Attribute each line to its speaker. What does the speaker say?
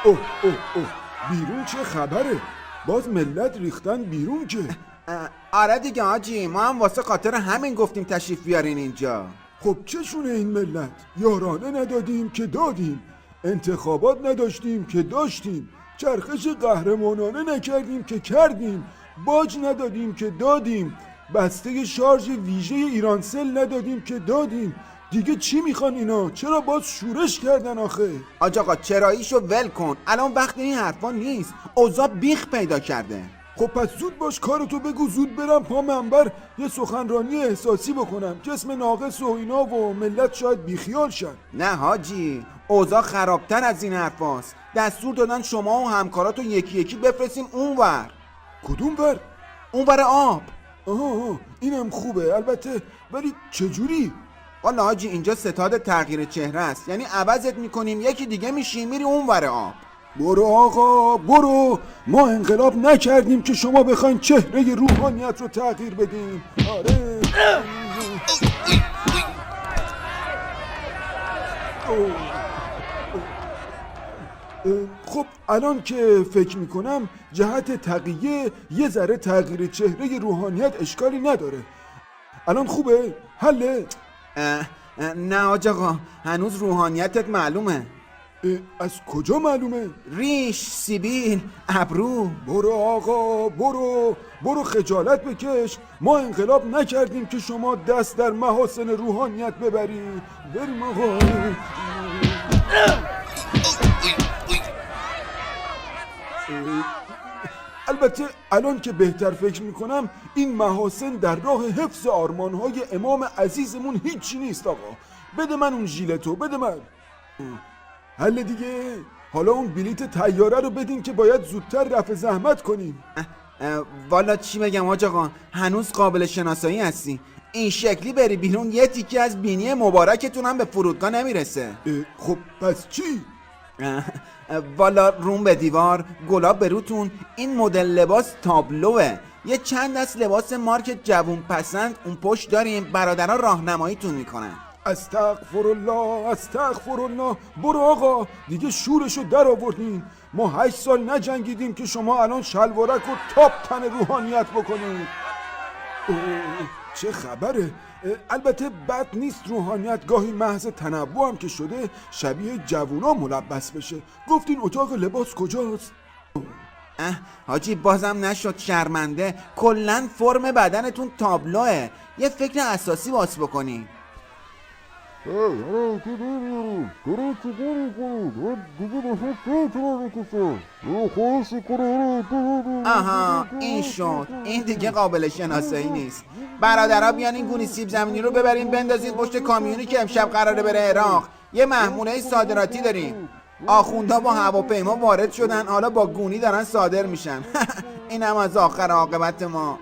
Speaker 1: اوه اوه اوه، بیرون چه خبره؟ باز ملت ریختن بیرون که.
Speaker 2: آره دیگه حاجی، ما هم واسه خاطر همین گفتیم تشریف بیارین اینجا.
Speaker 1: خب چشونه این ملت؟ یارانه ندادیم که دادیم، انتخابات نداشتیم که داشتیم، چرخش قهرمانانه نکردیم که کردیم، باج ندادیم که دادیم، بسته شارژ ویژه ایرانسل ندادیم که دادیم. دیگه چی میخوان اینا؟ چرا باز شورش کردن آخه؟
Speaker 2: آج آقا چراییشو ول کن، الان وقت این حرفا نیست، اوضاع بیخ پیدا کرده.
Speaker 1: خب پس زود باش کارتو بگو، زود برم پا منبر یه سخنرانی احساسی بکنم، جسم ناقص و اینا و ملت شاید بیخیال شن.
Speaker 2: نه حاجی، اوضاع خرابتر از این حرفاست. دستور دادن شما و همکاراتو یکی یکی بفرستیم اونور.
Speaker 1: کدوم ور؟
Speaker 2: اونور آب.
Speaker 1: آها اینم خوبه البته، ولی چجوری؟
Speaker 2: والا حاجی اینجا ستاد تغییر چهره است، یعنی عوضت میکنیم یکی دیگه میشی میری اونور آب.
Speaker 1: برو آقا برو، ما انقلاب نکردیم که شما بخواین چهره روحانیت رو تغییر بدیم. آره خب الان که فکر میکنم جهت تقیه یه ذره تغییر چهره روحانیت اشکالی نداره. الان خوبه؟ حله؟
Speaker 2: نه حاج آقا، هنوز روحانیتت معلومه.
Speaker 1: از کجا معلومه؟
Speaker 2: ریش، سیبیل، ابرو.
Speaker 1: برو آقا برو خجالت بکش، ما انقلاب نکردیم که شما دست در محاسن روحانیت ببری. بریم آقا. البته الان که بهتر فکر میکنم این محاسن در راه حفظ آرمانهای امام عزیزمون هیچی نیست. آقا بده من اون ژیلتو، بده من. حل دیگه، حالا اون بلیت طیاره رو بدین که باید زودتر رفع زحمت کنیم.
Speaker 2: والا چی بگم حاج آقا، هنوز قابل شناسایی هستی، این شکلی بری بیرون یه تیکه از بینی مبارکتون هم به فرودگاه نمیرسه.
Speaker 1: خب پس چی؟
Speaker 2: والا روم به دیوار، گلاب به روتون، این مدل لباس تابلوه، یه چند دست لباس مارک جوون پسند اون پشت داریم، برادرها راهنماییتون میکنن.
Speaker 1: استغفر الله. برو آقا دیگه شورشو در آوردین، ما 8 سال نجنگیدیم که شما الان شلوارک و تاپ تن روحانیت بکنید. چه خبره؟ البته بد نیست روحانیت گاهی محض تنوع هم که شده شبیه جوونا ملبس بشه. گفتین اتاق لباس کجاست؟
Speaker 2: حاجی بازم نشد شرمنده، کلن فرم بدنتون تابلوه، یه فکر اساسی باز بکنی. آها این شد، این دیگه قابل شناسایی نیست. برادرها بیان این گونی سیب زمینی رو ببرین بندازین پشت کامیونی که امشب قراره بره عراق، یه محموله صادراتی داریم. آخوندا با هواپیما وارد شدن، حالا با گونی دارن صادر میشن. این هم از آخر عاقبت ما.